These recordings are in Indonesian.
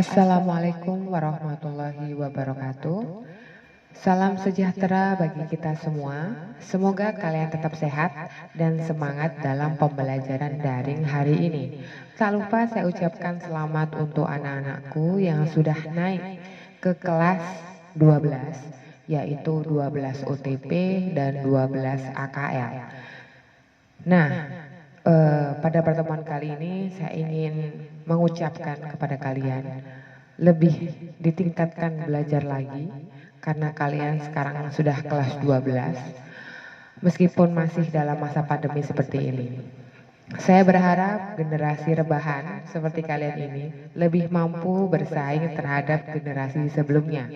Assalamualaikum warahmatullahi wabarakatuh. Salam sejahtera bagi kita semua. Semoga kalian tetap sehat dan semangat dalam pembelajaran daring hari ini. Tak lupa saya ucapkan selamat untuk anak-anakku yang sudah naik ke kelas 12, yaitu 12 OTP dan 12 AKL. Nah, pada pertemuan kali ini saya ingin mengucapkan kepada kalian lebih ditingkatkan belajar lagi karena kalian sekarang sudah kelas 12 meskipun masih dalam masa pandemi seperti ini. Saya berharap generasi rebahan seperti kalian ini lebih mampu bersaing terhadap generasi sebelumnya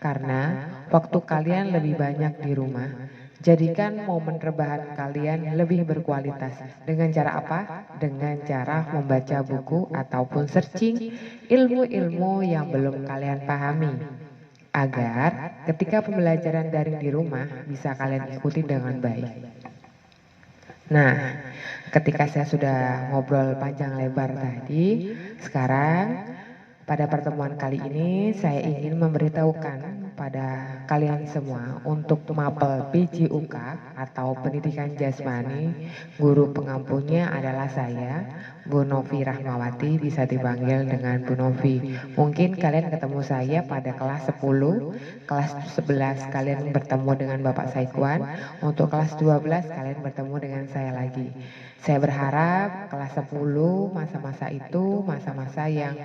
karena waktu kalian lebih banyak di rumah. Jadikan momen rebahan kalian lebih berkualitas. Dengan cara apa? Dengan cara membaca buku ataupun searching ilmu-ilmu yang belum kalian pahami. Agar ketika pembelajaran daring di rumah bisa kalian ikuti dengan baik. Nah, ketika saya sudah ngobrol panjang lebar tadi, sekarang pada pertemuan kali ini saya ingin memberitahukan pada kalian semua untuk mapel PJUK atau Pendidikan Jasmani. Guru pengampunya adalah saya, Bu Novi Rahmawati, bisa dipanggil dengan Bu Novi. Mungkin kalian ketemu saya pada kelas 10, kelas 11 kalian bertemu dengan Bapak Saikwan, untuk kelas 12 kalian bertemu dengan saya lagi. Saya berharap kelas 10 masa-masa itu masa-masa yang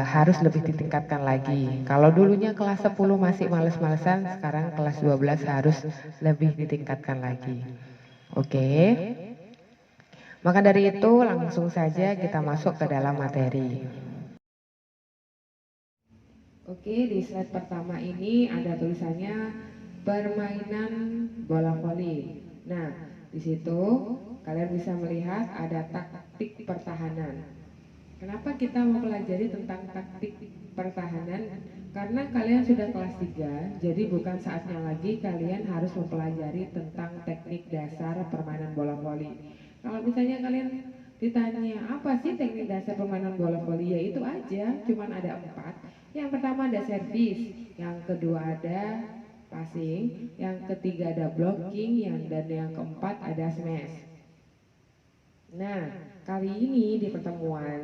harus lebih ditingkatkan lagi. Kalau dulunya kelas 10 masih males-malesan, sekarang kelas 12 harus lebih ditingkatkan lagi. Oke. Maka dari itu langsung saja kita masuk ke dalam materi. Oke, di slide pertama ini ada tulisannya permainan bola voli. Nah, di situ kalian bisa melihat ada taktik pertahanan. Kenapa kita mempelajari tentang taktik pertahanan? Karena kalian sudah kelas 3, jadi bukan saatnya lagi kalian harus mempelajari tentang teknik dasar permainan bola voli. Kalau misalnya kalian ditanya apa sih teknik dasar permainan bola voli, ya itu aja, cuman ada 4. Yang pertama ada servis, yang kedua ada passing, yang ketiga ada blocking, dan yang keempat ada smash. Nah, kali ini di pertemuan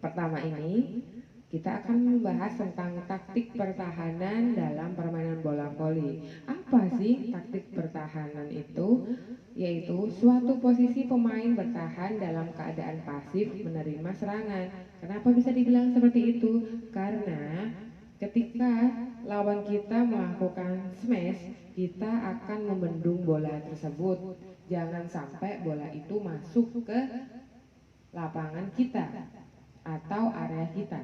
pertama ini kita akan membahas tentang taktik pertahanan dalam permainan bola voli. Apa sih taktik pertahanan itu? Yaitu suatu posisi pemain bertahan dalam keadaan pasif menerima serangan. Kenapa bisa dibilang seperti itu? Karena ketika lawan kita melakukan smash, kita akan membendung bola tersebut. Jangan sampai bola itu masuk ke lapangan kita atau area kita.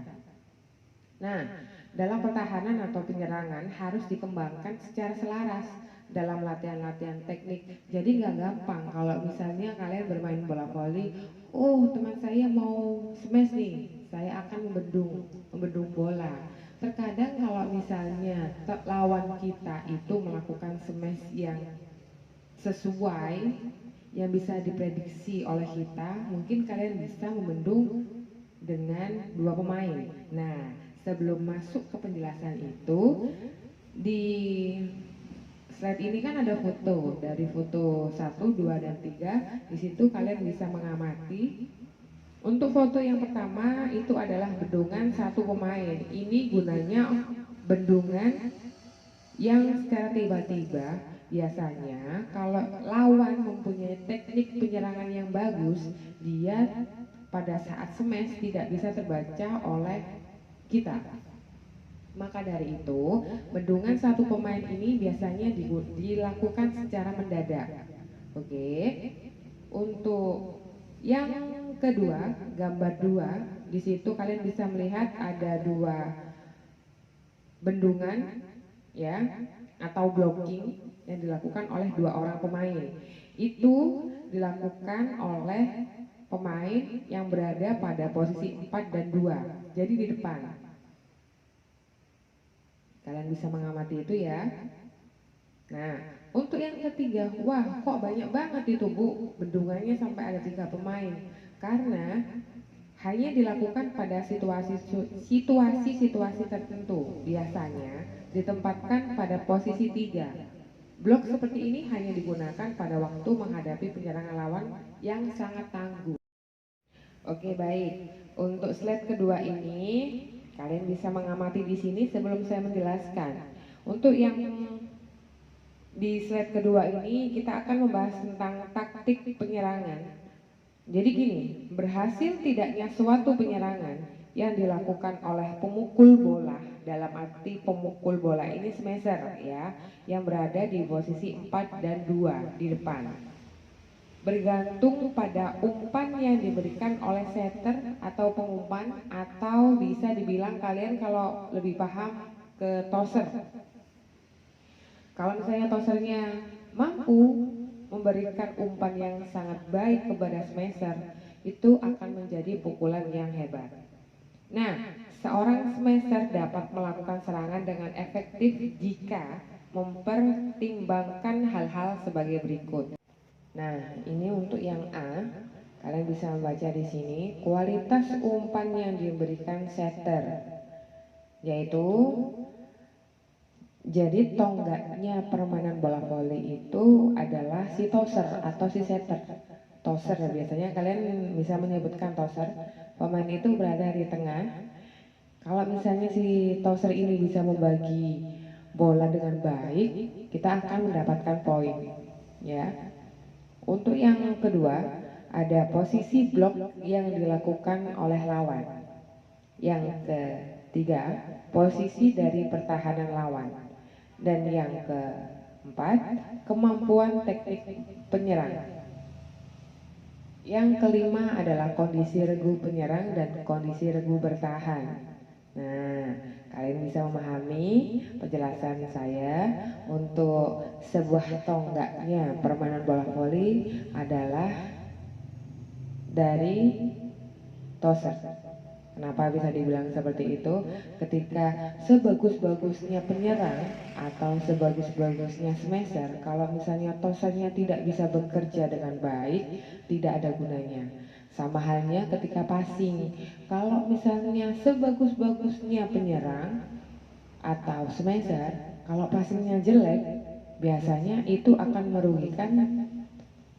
Nah, dalam pertahanan atau penyerangan harus dikembangkan secara selaras dalam latihan-latihan teknik. Jadi nggak gampang kalau misalnya kalian bermain bola voli, oh teman saya mau smash nih, saya akan membendung bola. Terkadang kalau misalnya lawan kita itu melakukan smash yang sesuai, yang bisa diprediksi oleh kita, mungkin kalian bisa membendung dengan 2 pemain. Nah, sebelum masuk ke penjelasan itu, di slide ini kan ada foto, dari foto 1, 2, dan 3. Di situ kalian bisa mengamati. Untuk foto yang pertama itu adalah bendungan satu pemain. Ini gunanya bendungan yang secara tiba-tiba. Biasanya kalau lawan mempunyai teknik penyerangan yang bagus, dia pada saat smash tidak bisa terbaca oleh kita. Maka dari itu, bendungan satu pemain ini biasanya dilakukan secara mendadak. Oke. Untuk yang kedua, gambar 2, di situ kalian bisa melihat ada 2 bendungan ya, atau blocking yang dilakukan oleh 2 orang pemain. Itu dilakukan oleh pemain yang berada pada posisi 4 dan 2, jadi di depan. Kalian bisa mengamati itu ya. Nah, untuk yang ketiga, wah kok banyak banget itu Bu, bendungannya sampai ada 3 pemain. Karena hanya dilakukan pada situasi-situasi tertentu, biasanya ditempatkan pada posisi 3. Blok seperti ini hanya digunakan pada waktu menghadapi penyerangan lawan yang sangat tangguh. Oke, baik. Untuk slide kedua ini, kalian bisa mengamati di sini sebelum saya menjelaskan. Untuk yang di slide kedua ini, kita akan membahas tentang taktik penyerangan. Jadi gini, berhasil tidaknya suatu penyerangan yang dilakukan oleh pemukul bola, dalam arti pemukul bola ini smasher ya, yang berada di posisi 4 dan 2 di depan, bergantung pada umpan yang diberikan oleh setter atau pengumpan, atau bisa dibilang kalian kalau lebih paham ke tosser. Kalau misalnya tossernya mampu memberikan umpan yang sangat baik kepada smasher, itu akan menjadi pukulan yang hebat. Nah, seorang smasher dapat melakukan serangan dengan efektif jika mempertimbangkan hal-hal sebagai berikut. Nah, ini untuk yang A, kalian bisa membaca di sini kualitas umpan yang diberikan setter, yaitu jadi tonggaknya permainan bola voli itu adalah si tosser atau si setter. Tosser biasanya kalian bisa menyebutkan tosser. Pemain itu berada di tengah. Kalau misalnya si tosser ini bisa membagi bola dengan baik, kita akan mendapatkan poin. Ya. Untuk yang kedua, ada posisi blok yang dilakukan oleh lawan. Yang ketiga, posisi dari pertahanan lawan. Dan yang keempat, kemampuan teknik penyerang. Yang kelima adalah kondisi regu penyerang dan kondisi regu bertahan. Nah, kalian bisa memahami penjelasan saya untuk sebuah tonggaknya permainan bola voli adalah dari tosser. Kenapa bisa dibilang seperti itu? Ketika sebagus-bagusnya penyerang atau sebagus-bagusnya smasher, kalau misalnya tossernya tidak bisa bekerja dengan baik, tidak ada gunanya. Sama halnya ketika passing, kalau misalnya sebagus-bagusnya penyerang atau smasher, kalau passingnya jelek, biasanya itu akan merugikan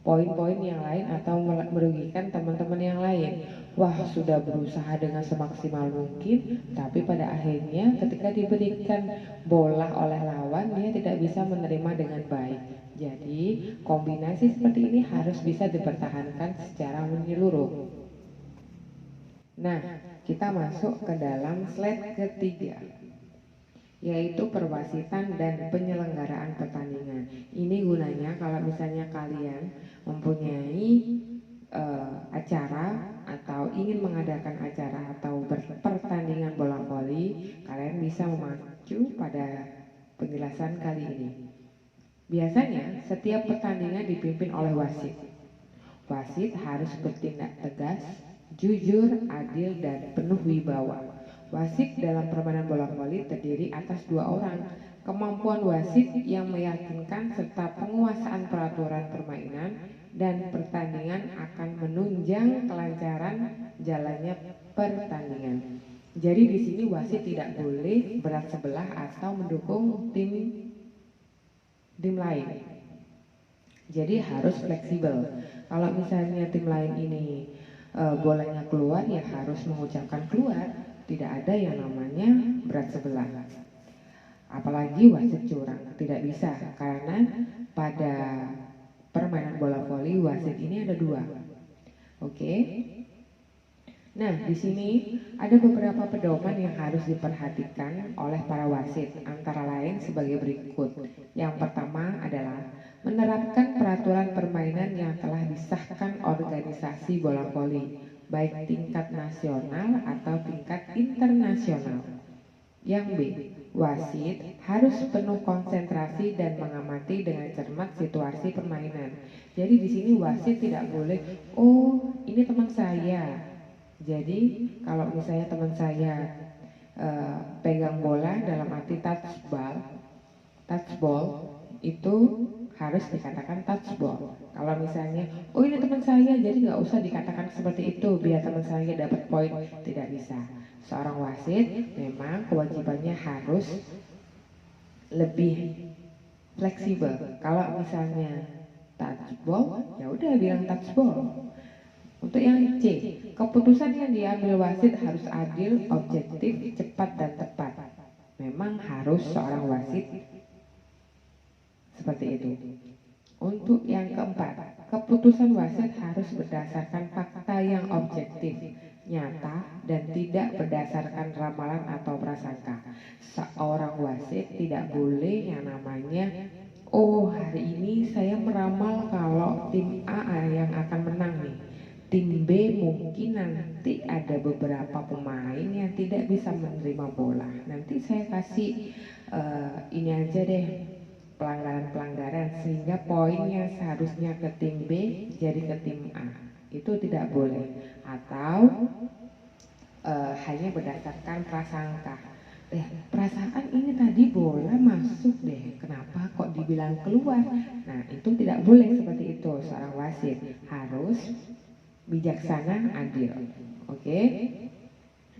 poin-poin yang lain atau merugikan teman-teman yang lain. Wah, sudah berusaha dengan semaksimal mungkin, tapi pada akhirnya ketika diberikan bola oleh lawan, dia tidak bisa menerima dengan baik. Jadi kombinasi seperti ini harus bisa dipertahankan secara menyeluruh. Nah, kita masuk ke dalam slide ketiga, yaitu perwasitan dan penyelenggaraan pertandingan. Ini gunanya kalau misalnya kalian mempunyai acara atau ingin mengadakan acara atau pertandingan bola voli, kalian bisa memacu pada penjelasan kali ini. Biasanya setiap pertandingan dipimpin oleh wasit. Wasit harus bertindak tegas, jujur, adil, dan penuh wibawa. Wasit dalam permainan bola voli terdiri atas 2 orang. Kemampuan wasit yang meyakinkan serta penguasaan peraturan permainan dan pertandingan akan menunjang kelancaran jalannya pertandingan. Jadi di sini wasit tidak boleh berat sebelah atau mendukung tim lain. Jadi harus fleksibel. Kalau misalnya tim lain ini bolanya keluar, ya harus mengucapkan keluar. Tidak ada yang namanya berat sebelah. Apalagi wasit curang, tidak bisa, karena pada permainan bola voli wasit ini ada 2. Oke. Nah, di sini ada beberapa pedoman yang harus diperhatikan oleh para wasit, antara lain sebagai berikut. Yang pertama adalah menerapkan peraturan permainan yang telah disahkan organisasi bola voli, baik tingkat nasional atau tingkat internasional. Yang B, wasit harus penuh konsentrasi dan mengamati dengan cermat situasi permainan. Jadi di sini wasit tidak boleh, oh ini teman saya, jadi kalau misalnya teman saya pegang bola dalam arti touch ball itu harus dikatakan touch ball. Kalau misalnya, oh ini teman saya, jadi nggak usah dikatakan seperti itu biar teman saya dapat poin, tidak bisa. Seorang wasit memang kewajibannya harus lebih fleksibel. Kalau misalnya touch ball, ya udah bilang touch ball. Untuk yang C, keputusan yang diambil wasit harus adil, objektif, cepat dan tepat. Memang harus seorang wasit seperti itu. Untuk yang keempat, keputusan wasit harus berdasarkan fakta yang objektif, nyata, dan tidak berdasarkan ramalan atau prasangka. Seorang wasit tidak boleh yang namanya, oh hari ini saya meramal kalau tim A yang akan menang nih. Tim B mungkin nanti ada beberapa pemain yang tidak bisa menerima bola. Nanti saya kasih ini aja deh, pelanggaran-pelanggaran sehingga poin yang seharusnya ke tim B jadi ke tim A. Itu tidak boleh. Atau hanya berdasarkan prasangka. Perasaan ini tadi bola masuk deh, kenapa kok dibilang keluar? Nah itu tidak boleh seperti itu. Seorang wasit harus bijaksana, adil. Oke.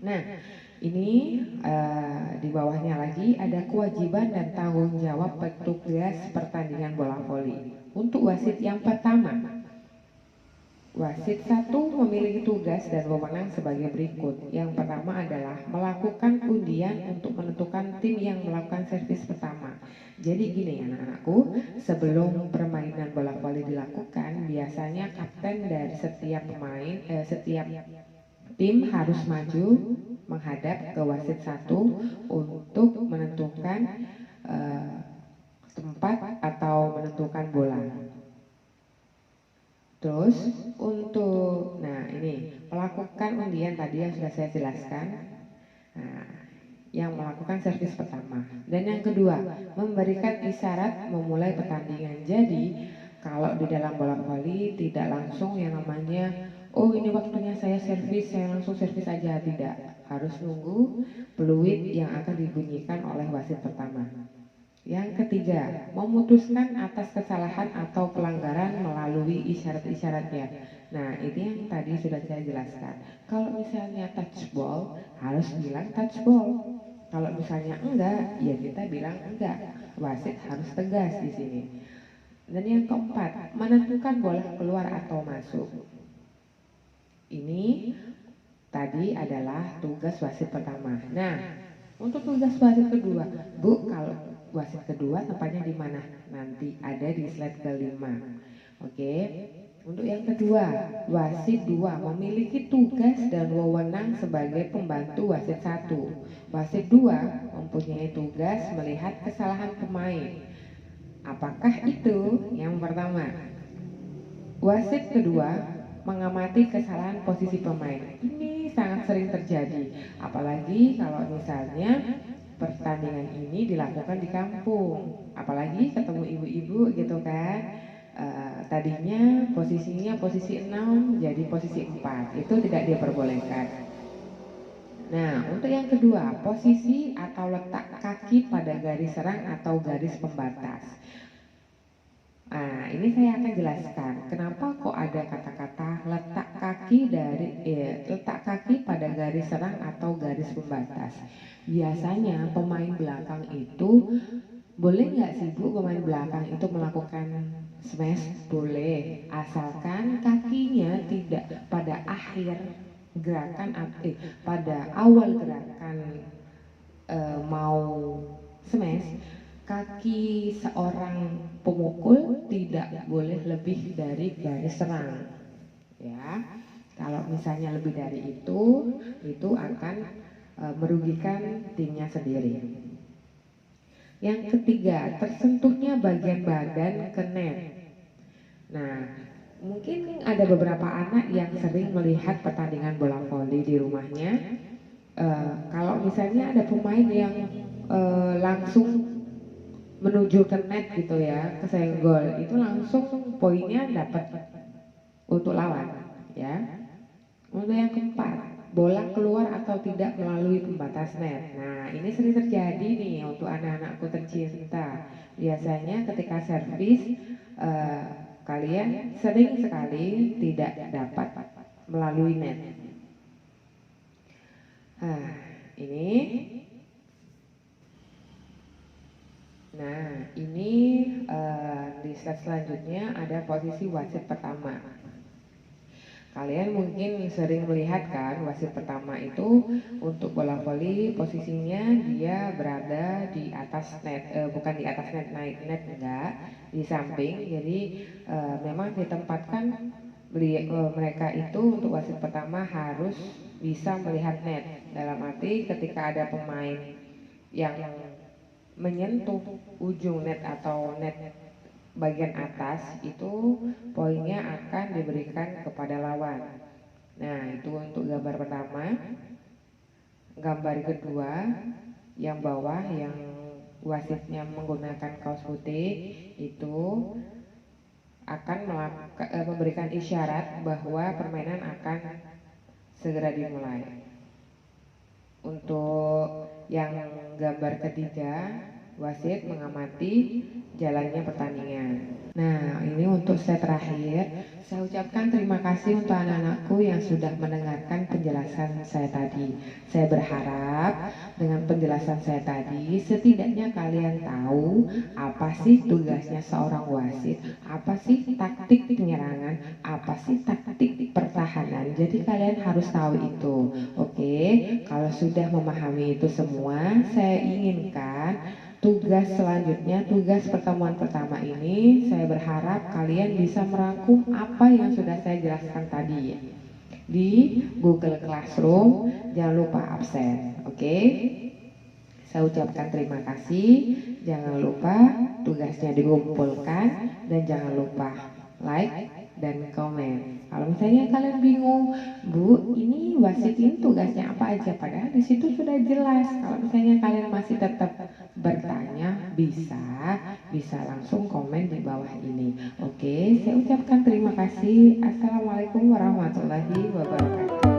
Nah, ini di bawahnya lagi ada kewajiban dan tanggung jawab petugas pertandingan bola voli. Untuk wasit yang pertama, wasit 1 memiliki tugas dan wewenang sebagai berikut. Yang pertama adalah melakukan undian untuk menentukan tim yang melakukan servis pertama. Jadi gini anak-anakku, sebelum permainan bola voli dilakukan, biasanya kapten dari setiap pemain, setiap tim harus maju menghadap ke wasit 1 untuk menentukan tempat atau menentukan bola. Terus untuk, nah ini melakukan undian tadi yang sudah saya jelaskan. Nah, yang melakukan servis pertama. Dan yang kedua, memberikan isyarat memulai pertandingan. Jadi kalau di dalam bola voli tidak langsung yang namanya, oh ini waktunya saya servis, saya langsung servis aja, tidak. Harus nunggu peluit yang akan dibunyikan oleh wasit pertama. Yang ketiga, memutuskan atas kesalahan atau pelanggaran melalui isyarat-isyaratnya. Nah, ini yang tadi sudah saya jelaskan. Kalau misalnya touch ball, harus bilang touch ball. Kalau misalnya enggak, ya kita bilang enggak. Wasit harus tegas di sini. Dan yang keempat, menentukan bola keluar atau masuk. Ini tadi adalah tugas wasit pertama. Nah, untuk tugas wasit kedua, Bu, kalau wasit kedua tempatnya di mana? Nanti ada di slide kelima. Oke. Untuk yang kedua, wasit 2 memiliki tugas dan wewenang sebagai pembantu wasit 1. Wasit 2 mempunyai tugas melihat kesalahan pemain. Apakah itu? Yang pertama, wasit kedua mengamati kesalahan posisi pemain. Ini sangat sering terjadi, apalagi kalau misalnya pertandingan ini dilakukan di kampung, apalagi ketemu ibu-ibu gitu kan. Tadinya posisinya posisi 6 jadi posisi 4, itu tidak diperbolehkan. Nah, untuk yang kedua, posisi atau letak kaki pada garis serang atau garis pembatas. Nah, ini saya akan jelaskan kenapa kok ada kata-kata letak kaki pada garis serang atau garis pembatas. Biasanya pemain belakang itu, boleh nggak sih Bu pemain belakang itu melakukan smash? Boleh, asalkan kakinya tidak pada akhir gerakan, pada awal gerakan mau smash, kaki seorang pemukul tidak boleh lebih dari garis serang. Ya, kalau misalnya lebih dari itu akan merugikan timnya sendiri. Yang ketiga, tersentuhnya bagian badan ke net. Nah, mungkin ada beberapa anak yang sering melihat pertandingan bola voli di rumahnya. Kalau misalnya ada pemain yang langsung menuju ke net gitu ya, kesenggol, itu langsung poinnya dapat untuk lawan ya. Untuk yang keempat, bola keluar atau tidak melalui pembatas net. Nah, ini sering terjadi nih untuk anak-anakku tercinta. Biasanya ketika servis kalian sering sekali tidak dapat melalui net. Ini. Nah, ini di slide selanjutnya ada posisi wasit pertama. Kalian mungkin sering melihat kan, wasit pertama itu untuk bola voli posisinya dia berada di atas net, bukan di atas net, naik net enggak, di samping. Jadi memang ditempatkan mereka itu untuk wasit pertama harus bisa melihat net. Dalam arti ketika ada pemain yang menyentuh ujung net atau net bagian atas, itu poinnya akan diberikan kepada lawan. Nah, itu untuk gambar pertama. Gambar kedua, yang bawah yang wasitnya menggunakan kaos putih itu akan memberikan isyarat bahwa permainan akan segera dimulai. Untuk yang gambar ketiga, wasit mengamati jalannya pertandingan. Nah, ini untuk set terakhir. Saya ucapkan terima kasih untuk anak-anakku yang sudah mendengarkan penjelasan saya tadi. Saya berharap dengan penjelasan saya tadi, setidaknya kalian tahu apa sih tugasnya seorang wasit, apa sih taktik penyerangan, apa sih taktik pertahanan. Jadi kalian harus tahu itu. Oke, kalau sudah memahami itu semua, saya inginkan tugas selanjutnya, tugas pertemuan pertama ini, saya berharap kalian bisa merangkum apa yang sudah saya jelaskan tadi di Google Classroom. Jangan lupa absen, oke? Saya ucapkan terima kasih. Jangan lupa tugasnya dikumpulkan dan jangan lupa like dan komen. Kalau misalnya kalian bingung, Bu, ini wasit ini tugasnya apa aja? Padahal di situ sudah jelas. Kalau misalnya kalian masih tetap bertanya, bisa langsung komen di bawah ini. Oke, saya ucapkan terima kasih. Assalamualaikum warahmatullahi wabarakatuh.